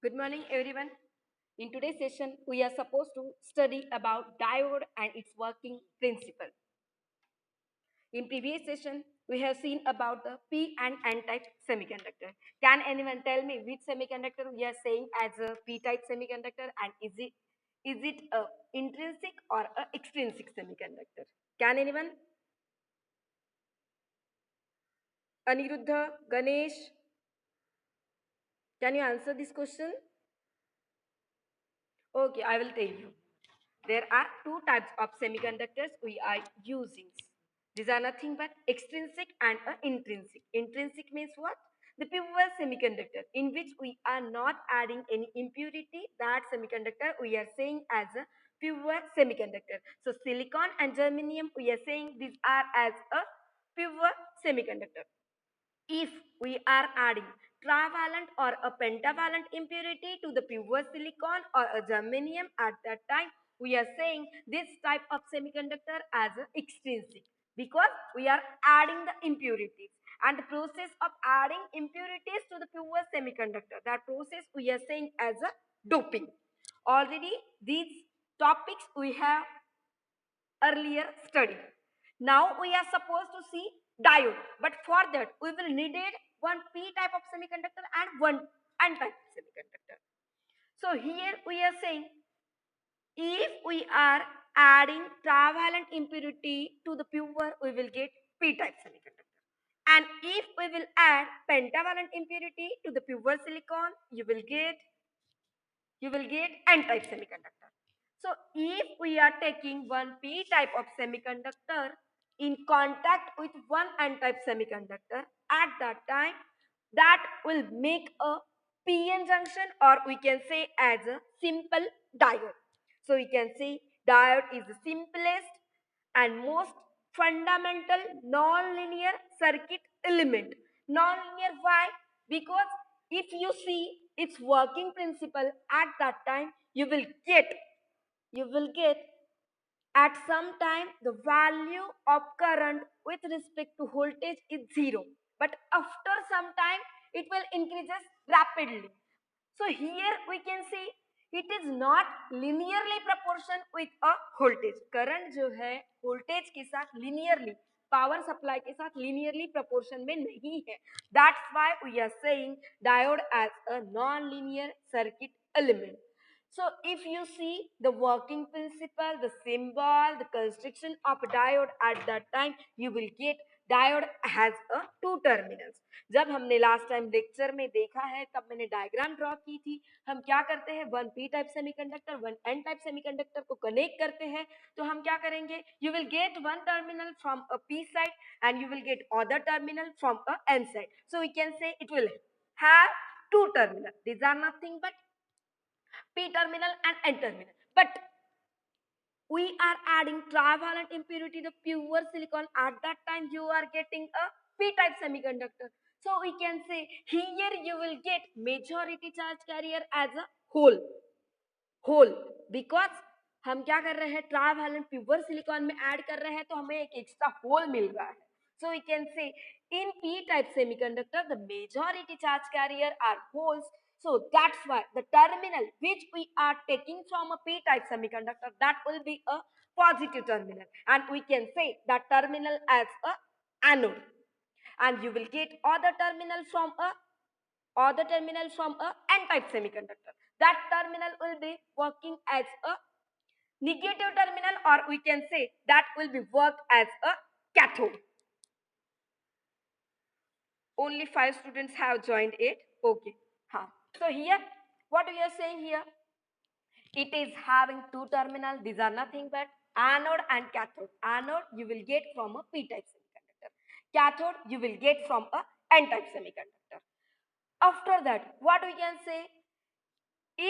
Good morning, everyone. In today's session, we are supposed to study about diode and its working principle. In previous session, we have seen about the P and N type semiconductor. Can anyone tell me which semiconductor we are saying as a P type semiconductor, and is it a intrinsic or a extrinsic semiconductor? Can anyone? Aniruddha, Ganesh, can you answer this question? Okay, I will tell you. There are two types of semiconductors we are using. These are nothing but extrinsic and intrinsic. Intrinsic means what? The pure semiconductor in which we are not adding any impurity. That semiconductor we are saying as a pure semiconductor. So silicon and germanium we are saying these are as a pure semiconductor. If we are adding trivalent or a pentavalent impurity to the pure silicon or a germanium, at that time we are saying this type of semiconductor as an extrinsic, because we are adding the impurities, and the process of adding impurities to the pure semiconductor, that process we are saying as a doping. Already these topics we have earlier studied. Now we are supposed to see diode, but for that we will need one P type of semiconductor and one N type semiconductor. So here we are saying if we are adding trivalent impurity to the pure, we will get P type semiconductor. And if we will add pentavalent impurity to the pure silicon, you will get N type semiconductor. So if we are taking one P type of semiconductor in contact with one N type semiconductor, at that time that will make a PN junction, or we can say as a simple diode. So we can say diode is the simplest and most fundamental non-linear circuit element. Non-linear why? Because if you see its working principle, at that time you will get at some time the value of current with respect to voltage is zero, but after some time it will increases rapidly. So here we can see it is not linearly proportion with a voltage. Current जो है voltage के साथ linearly, power supply के साथ linearly proportion में नहीं है. That's why we are saying diode as a non-linear circuit element. So if you see the working principle, the symbol, the construction of a diode, at that time you will get diode has a two terminals. जब हमने last time lecture में देखा है तब मैंने diagram draw की थी. हम क्या करते हैं, one P type semiconductor one N type semiconductor को कनेक्ट करते हैं. तो हम क्या करेंगे, you will get one terminal from a P side and you will get other terminal from a N side. So we can say it will have two terminal. These are nothing but P terminal and N terminal. But we are adding trivalent impurity to pure silicon. At that time you are getting a P type semiconductor. So we can say here you will get majority charge carrier as a whole because हम क्या कर रहे हैं, ट्रावैलेंट pure silicon में add कर रहे हैं तो हमें एक एक्स्ट्रा होल मिल रहा है. So we can say in P type semiconductor the majority charge carrier are holes. So that's why the terminal which we are taking from a P type semiconductor, that will be a positive terminal, and we can say that terminal as a anode, and you will get other terminal from a N type semiconductor. That terminal will be working as a negative terminal, or we can say that will be worked as a cathode. Only 5 students have joined it. Okay. So here, what we are saying here, it is having two terminals. These are nothing but anode and cathode. Anode you will get from a P type semiconductor. Cathode you will get from a N type semiconductor. After that, what we can say,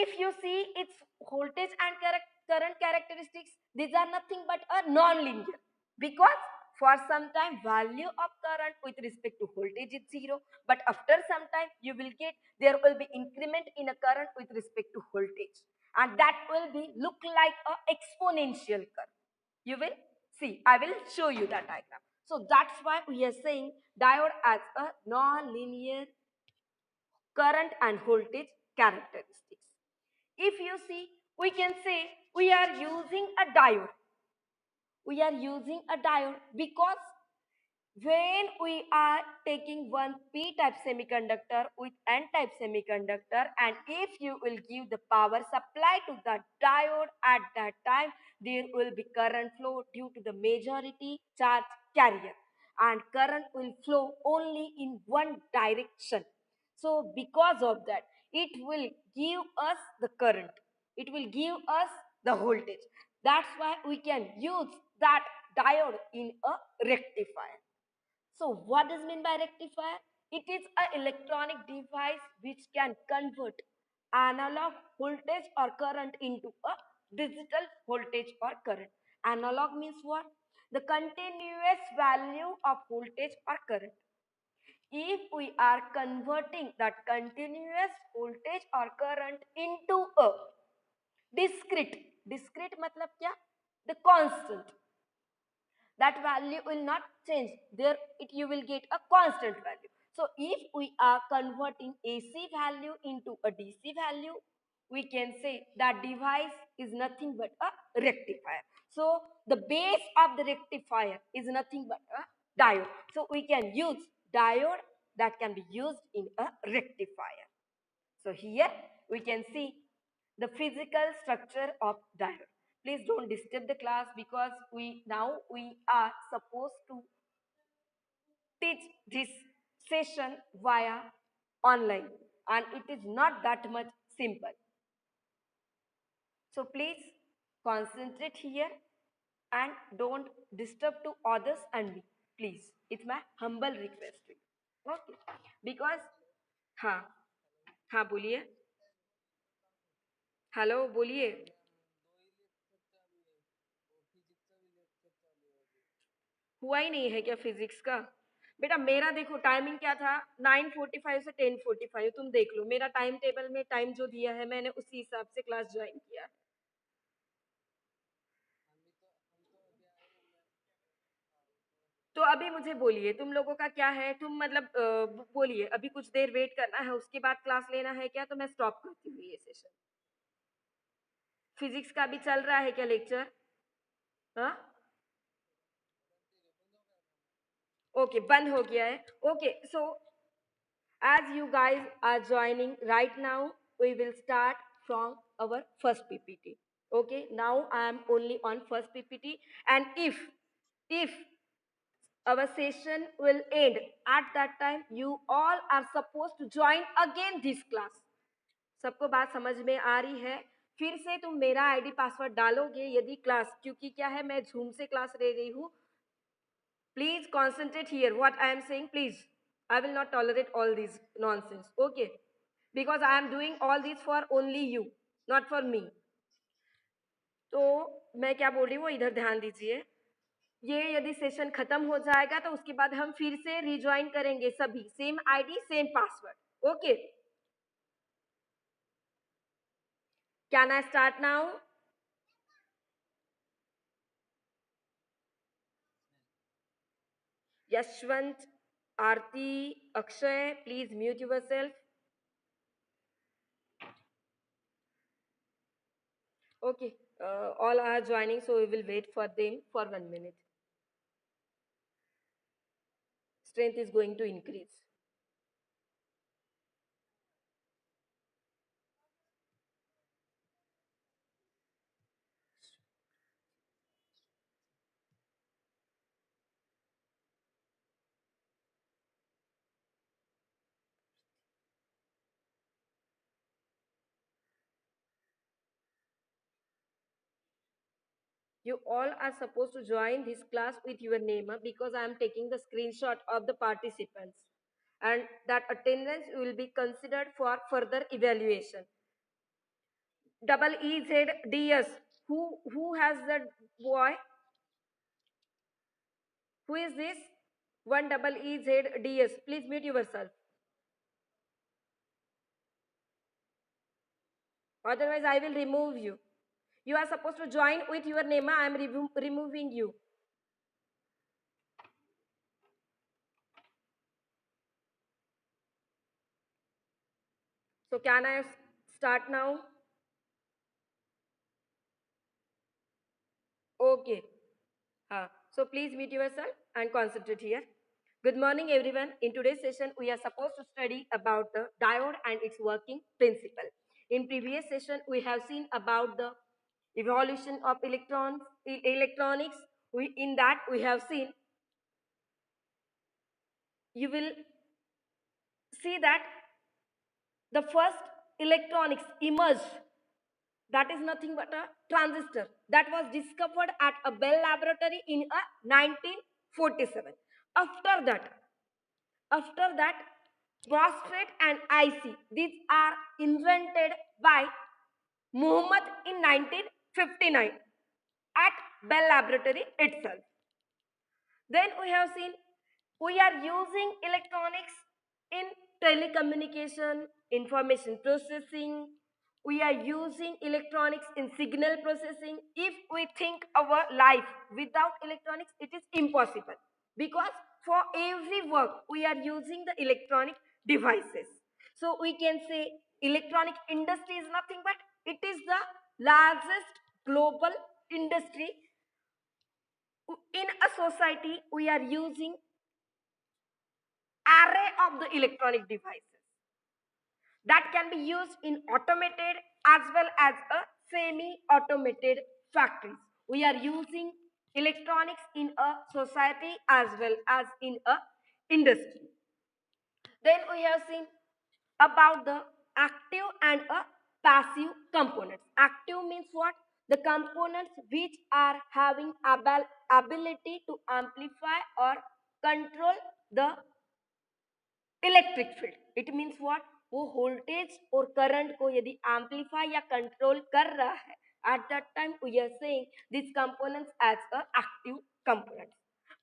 if you see its voltage and current characteristics, these are nothing but a non-linear, because for some time value of current with respect to voltage is zero, but after some time you will get there will be increment in a current with respect to voltage, and that will be look like a exponential curve. You will see, I will show you that diagram. So that's why we are saying diode as a non-linear current and voltage characteristics. If you see, we can say we are using a diode. We are using a diode because when we are taking one p-type semiconductor with n-type semiconductor, and if you will give the power supply to the diode at that time, there will be current flow due to the majority charge carrier, and current will flow only in one direction. So because of that, it will give us the current, it will give us the voltage. That's why we can use that diode in a rectifier. So what does mean by rectifier? It is an electronic device which can convert analog voltage or current into a digital voltage or current. Analog means what? The continuous value of voltage or current. If we are converting that continuous voltage or current into a discrete मतलब क्या? The constant, that value will not change there, it you will get a constant value. So if we are converting AC value into a DC value, we can say that device is nothing but a rectifier. So the base of the rectifier is nothing but a diode, so we can use diode that can be used in a rectifier. So here we can see the physical structure of diode. Please don't disturb the class because we are supposed to teach this session via online, and it is not that much simple. So please concentrate here and don't disturb to others and me. Please, it's my humble request to you. Okay, because हाँ हाँ बोलिए, hello बोलिए। हुआ ही नहीं है क्या physics का? बेटा मेरा देखो टाइमिंग क्या था, 9:45 से 10:45, तुम देख लो मेरा टाइम टेबल में टाइम जो दिया है मैंने उसी हिसाब से क्लास ज्वाइन किया है। तो अभी मुझे बोलिए तुम लोगों का क्या है, तुम मतलब बोलिए अभी कुछ देर वेट करना है उसके बाद क्लास लेना है क्या, तो मैं स्टॉप करती हूँ ये सेशन। फिजिक्स का भी चल रहा है क्या लेक्चर? हाँ ओके, बंद हो गया है। Okay so as you guys are joining right now, we will start from our first PPT. Okay, now I am only on first PPT, and if our session will end at that time, you all are supposed to join again this class. सबको बात समझ में आ रही है? फिर से तुम मेरा आईडी पासवर्ड डालोगे यदि क्लास, क्योंकि क्या है मैं झूम से क्लास ले रही हूँ। Please concentrate here. What I am saying, please. I will not tolerate all this nonsense. Okay? Because I am doing all this for only you, not for me. तो मैं क्या बोल रही हूँ इधर ध्यान दीजिए। ये यदि सेशन खत्म हो जाएगा तो उसके बाद हम फिर से रिज्वाइन करेंगे सभी, same ID same password. Okay, can I start now? Yashwant, Aarti, Akshay, please mute yourself. Okay, all are joining, so we will wait for them for 1 minute. Strength is going to increase. You all are supposed to join this class with your name because I am taking the screenshot of the participants, and that attendance will be considered for further evaluation. Double EZDS. Who has that boy? Who is this? One double EZDS. Please mute yourself. Otherwise, I will remove you. You are supposed to join with your name. I am removing you. So can I Start now. Okay. So please mute yourself and concentrate here. Good morning, everyone. In today's session, we are supposed to study about the diode and its working principle. In previous session, we have seen about the evolution of electronics. In that, we have seen, you will see that the first electronics emerged, that is nothing but a transistor that was discovered at a Bell laboratory in 1947. After that, after that, MOSFET and IC, these are invented by Muhammad in 1959 at Bell laboratory itself. Then we have seen we are using electronics in telecommunication, information processing. We are using electronics in signal processing. If we think our life without electronics, it is impossible because for every work we are using the electronic devices. So we can say electronic industry is nothing but it is the largest global industry. In a society we are using array of the electronic devices that can be used in automated as well as a semi automated factories. We are using electronics in a society as well as in a industry. Then we have seen about the active and a passive components. Active means what? The components which are having ability to amplify or control the electric field. It means what? वो voltage और current को यदि amplify या control कर रहा है, at that time we are saying these components as a active components.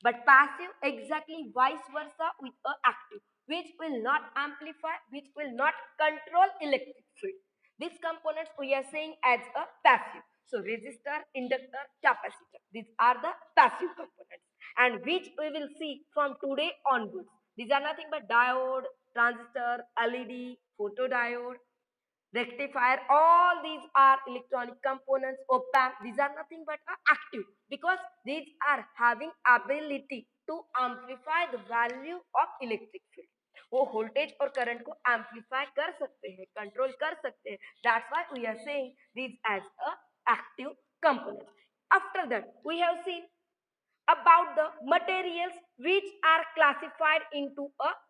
But passive exactly vice versa with a active, which will not amplify, which will not control electric field. These components we are saying as a passive. So resistor, inductor, capacitor, these are the passive components, and which we will see from today onwards. These are nothing but diode, transistor, LED, photodiode, rectifier. All these are electronic components. Op-amp. These are nothing but active because these are having ability to amplify the value of electric field. वो voltage और current को amplify कर सकते हैं, control कर सकते हैं. That's why we are saying this as a active component. After that, we have seen about the materials which are classified into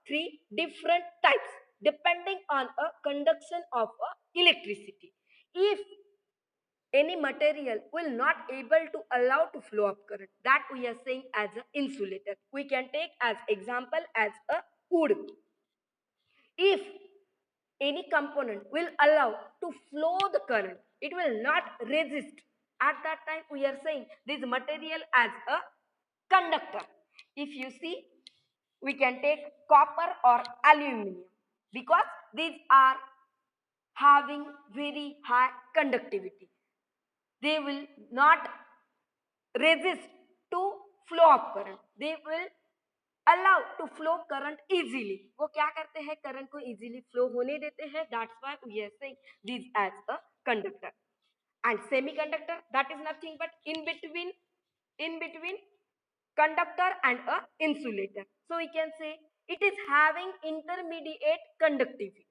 three different types depending on a conduction of electricity. If any material will not able to allow to flow of current, that we are saying as an insulator. We can take as example as a wood. If any component will allow to flow the current, it will not resist. At that time we are saying this material as a conductor. If you see, we can take copper or aluminum because these are having very high conductivity. They will not resist to flow of current. They will allow to flow current easily. वो क्या करते हैं? Current को easily flow होने देते हैं. That's why we are saying this as a conductor. And semiconductor, that is nothing but in between conductor and a insulator. So we can say it is having intermediate conductivity.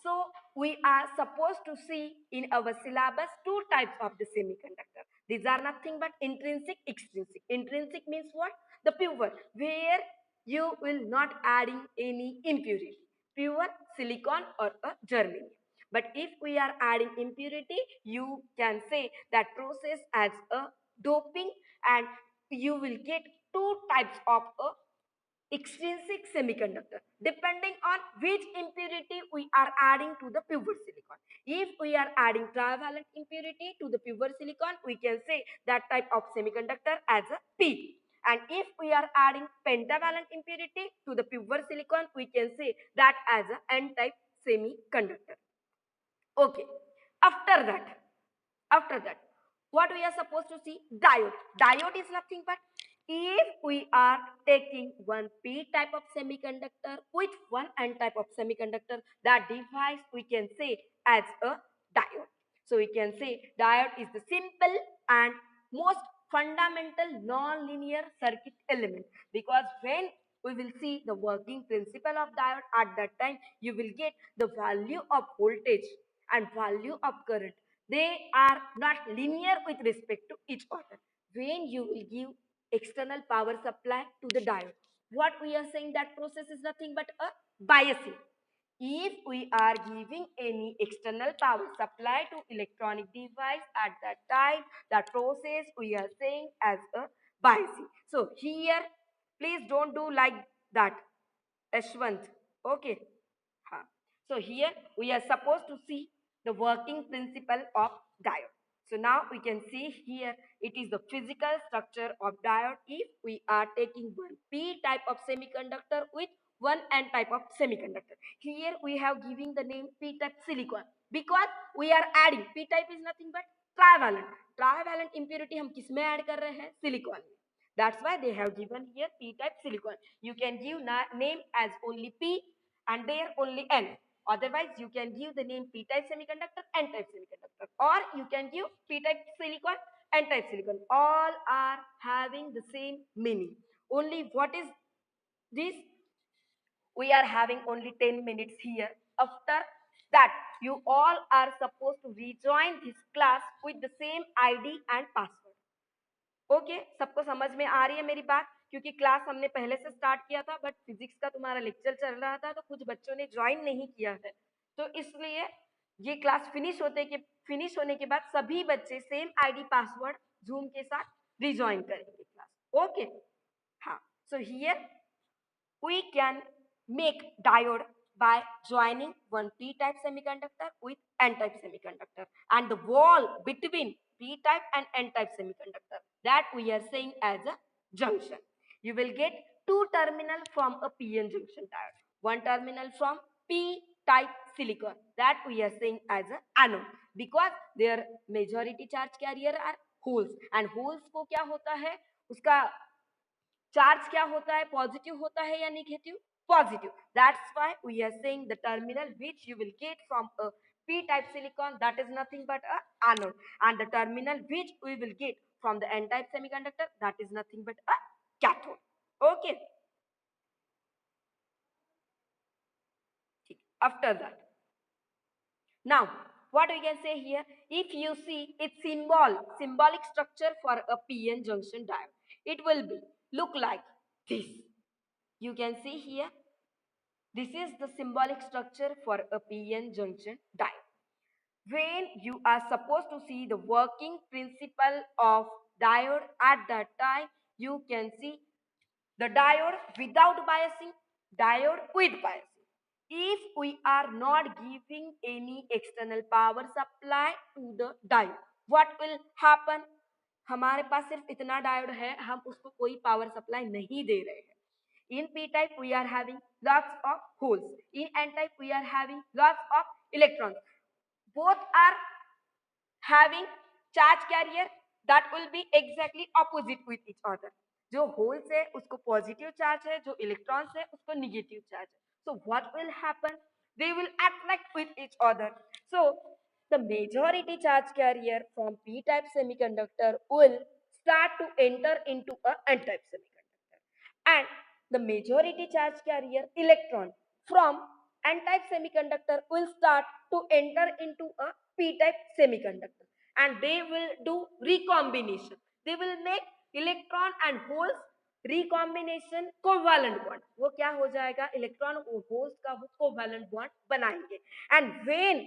So we are supposed to see in our syllabus two types of the semiconductor. These are nothing but intrinsic, extrinsic. Intrinsic means what? The pure, where you will not adding any impurity. Pure silicon or a germanium. But if we are adding impurity, you can say that process as a doping, and you will get two types of a extrinsic semiconductor depending on which impurity we are adding to the pure silicon. If we are adding trivalent impurity to the pure silicon, we can say that type of semiconductor as a P. And if we are adding pentavalent impurity to the pure silicon, we can say that as a N-type semiconductor. Okay. After that, what we are supposed to see? Diode. Diode is nothing but If we are taking one P type of semiconductor with one N type of semiconductor, that device we can say as a diode. So we can say diode is the simple and most fundamental non-linear circuit element, because when we will see the working principle of diode, at that time you will get the value of voltage and value of current. They are not linear with respect to each other. When you will give external power supply to the diode, what we are saying, that process is nothing but a biasing. If we are giving any external power supply to electronic device, at that time that process we are saying as a biasing. So here please don't do like that, Ashwant. Okay. Huh. So here we are supposed to see the working principle of diode. So now we can see here it is the physical structure of diode. If we are taking one P type of semiconductor with one N type of semiconductor. Here we have giving the name P type silicon, because we are adding P type is nothing but trivalent. Trivalent impurity हम किस में add कर रहे हैं? Silicon में. That's why they have given here P type silicon. You can give name as only P and there only N. Otherwise, you can give the name P-type semiconductor, N-type semiconductor, or you can give P-type silicon, N-type silicon. All are having the same meaning. Only what is this? We are having only 10 minutes here. After that, you all are supposed to rejoin this class with the same ID and password. Okay सबको समझ में आ रही है मेरी बात? क्योंकि class हमने पहले से स्टार्ट किया था, बट फिजिक्स का तुम्हारा लेक्चर चल रहा था तो कुछ बच्चों ने ज्वाइन नहीं किया है, तो इसलिए ये क्लास फिनिश होने के बाद सभी बच्चे सेम आईडी पासवर्ड जूम के साथ रिजॉइन करेंगे क्लास. ओके. हाँ. So here we can make diode by joining one p-type semiconductor with n-type semiconductor, and the wall between p-type and n-type semiconductor, that we are saying as a junction. You will get two terminal from a p-n junction diode, one terminal from p-type silicon, that we are saying as a anode, because their majority charge carrier are holes, and holes को क्या होता है, उसका charge क्या होता है, positive होता है या negative? Positive. That's why we are saying the terminal which you will get from a p type silicon, that is nothing but a anode, and the terminal which we will get from the n type semiconductor, that is nothing but a cathode. Okay. After that, now what we can say here, if you see its symbolic structure for a p-n junction diode, it will be look like this. You can see here, this is the symbolic structure for a p-n junction diode. When you are supposed to see the working principle of diode, at that time you can see the diode without biasing, diode with biasing. If we are not giving any external power supply to the diode, what will happen? हमारे पास सिर्फ इतना diode है, हम उसको कोई power supply नहीं दे रहे हैं. In p-type, we are having lots of holes. In n-type, we are having lots of electrons. Both are having charge carrier that will be exactly opposite with each other. जो holes है उसको positive charge है, जो electrons है उसको negative charge है. So what will happen? They will attract with each other. So the majority charge carrier from p-type semiconductor will start to enter into a n-type semiconductor, and the majority charge carrier electron from n-type semiconductor will start to enter into a p-type semiconductor, and they will do recombination. They will make electron and holes recombination covalent bond. वो क्या हो जाएगा? Electron और holes का वो covalent bond बनाएंगे. And when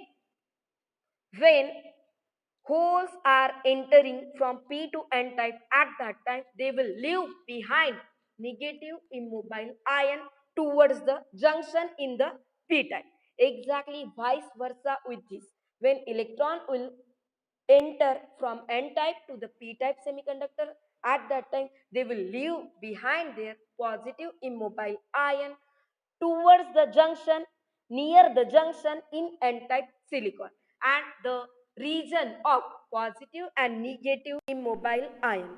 holes are entering from p to n type, at that time they will leave behind negative immobile ion towards the junction in the p type. Exactly vice versa with this. When electron will enter from n type to the p type semiconductor, at that time they will leave behind their positive immobile ion towards the junction, near the junction in n-type silicon, and the region of positive and negative immobile ion